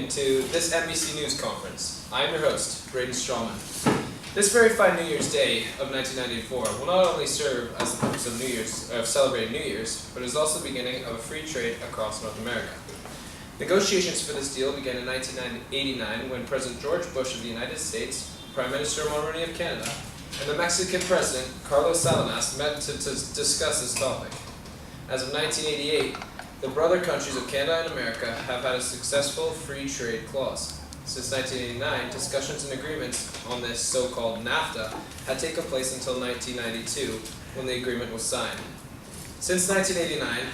into this NBC News conference. I am your host, Braden Strawman. This very fine New Year's Day of 1994 will not only serve as the purpose of celebrating New Year's, but is also the beginning of a free trade across North America. Negotiations for this deal began in 1989 when President George Bush of the United States, Prime Minister Mulroney of Canada, and the Mexican President Carlos Salinas met to discuss this topic. As of 1988, the brother countries of Canada and America have had a successful free trade clause. Since 1989, discussions and agreements on this so-called NAFTA had taken place until 1992, when the agreement was signed. Since 1989,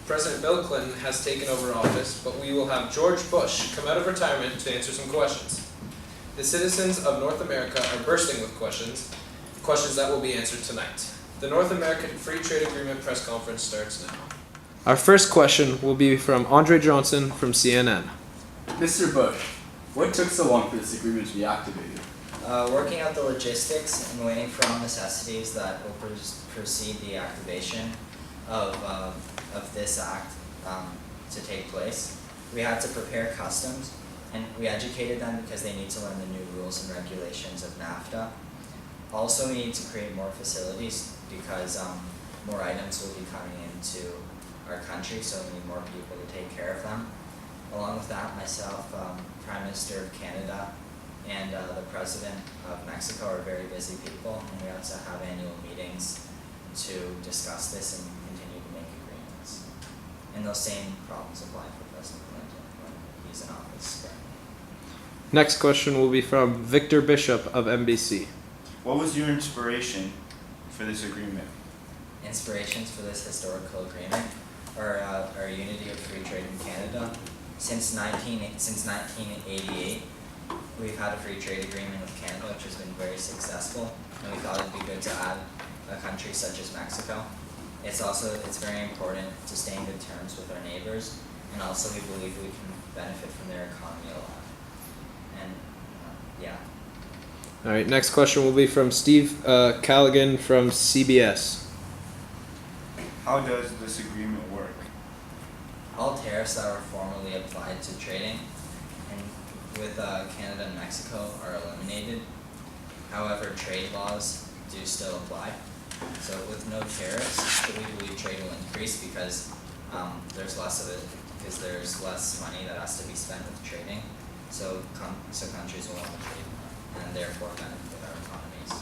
President Bill Clinton has taken over office, but we will have George Bush come out of retirement to answer some questions. The citizens of North America are bursting with questions that will be answered tonight. The North American Free Trade Agreement press conference starts now. Our first question will be from Andre Johnson from CNN. Mr. Bush, what took so long for this agreement to be activated? Working out the logistics and waiting for all necessities that will precede the activation of this act to take place. We had to prepare customs, and we educated them because they need to learn the new rules and regulations of NAFTA. Also, we need to create more facilities because more items will be coming into our country, so we need more people to take care of them. Along with that, myself, Prime Minister of Canada, and the President of Mexico are very busy people, and we also have annual meetings to discuss this and continue to make agreements. And those same problems apply for President Clinton when he's in office currently. Next question will be from Victor Bishop of NBC. What was your inspiration for this agreement? Inspirations for this historical agreement are our unity of free trade in Canada. Since 1988, we've had a free trade agreement with Canada, which has been very successful, and we thought it'd be good to add a country such as Mexico. It's very important to stay in good terms with our neighbors, and also we believe we can benefit from their economy a lot. And yeah. All right, next question will be from Steve Callaghan from CBS. How does this agreement work? All tariffs that were formerly applied to trading and with Canada and Mexico are eliminated. However, trade laws do still apply. So with no tariffs, we believe trade will increase because there's less of it, because there's less money that has to be spent with trading. So countries will want to trade more and therefore benefit our economies.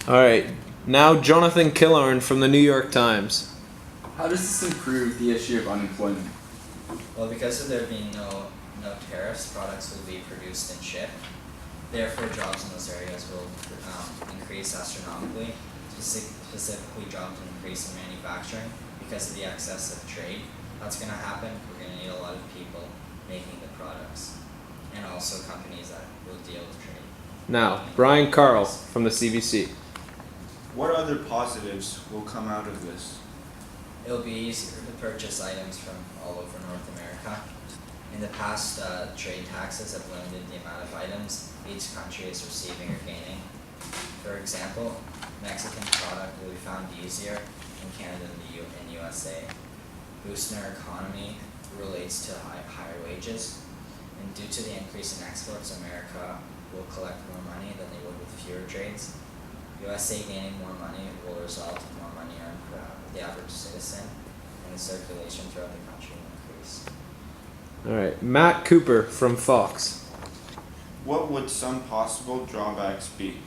All right, now Jonathan Killorn from the New York Times. How does this improve the issue of unemployment? Well, because of there being no tariffs, products will be produced and shipped. Therefore, jobs in those areas will increase astronomically. Specifically, jobs will increase in manufacturing because of the excess of trade. That's going to happen. We're going to need a lot of people making the products, and also companies that will deal with trade. Now, Brian Carl from the CBC. What other positives will come out of this? It'll be easier to purchase items from all over North America. In the past, trade taxes have limited the amount of items each country is receiving or gaining. For example, Mexican product will be found easier in Canada and USA. Boosting our economy relates to higher wages, and due to the increase in exports, America will collect more money than they would with fewer trades. USA gaining more money will result in more money earned per the average citizen, and the circulation throughout the country will increase. All right, Matt Cooper from Fox. What would some possible drawbacks be?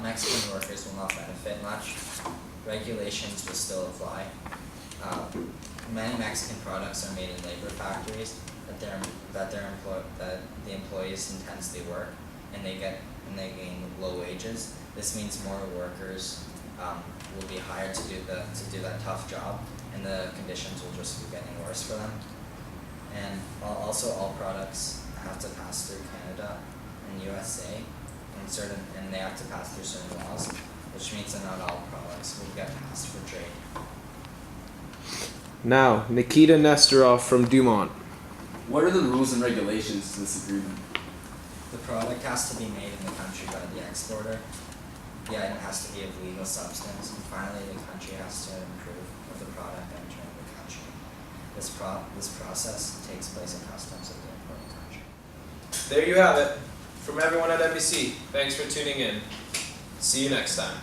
Mexican workers will not benefit much. Regulations will still apply. Many Mexican products are made in labor factories that the employees intensely work, and they gain low wages. This means more workers will be hired to do that tough job, and the conditions will just be getting worse for them. And also, all products have to pass through Canada and USA, and they have to pass through certain laws, which means that not all products will get passed for trade. Now, Nikita Nesterov from Dumont. What are the rules and regulations to this agreement? The product has to be made in the country by the exporter. The item has to be of legal substance, and finally the country has to approve of the product entering the country. this process takes place in customs of the importing country. There you have it. From everyone at NBC, thanks for tuning in. See you next time.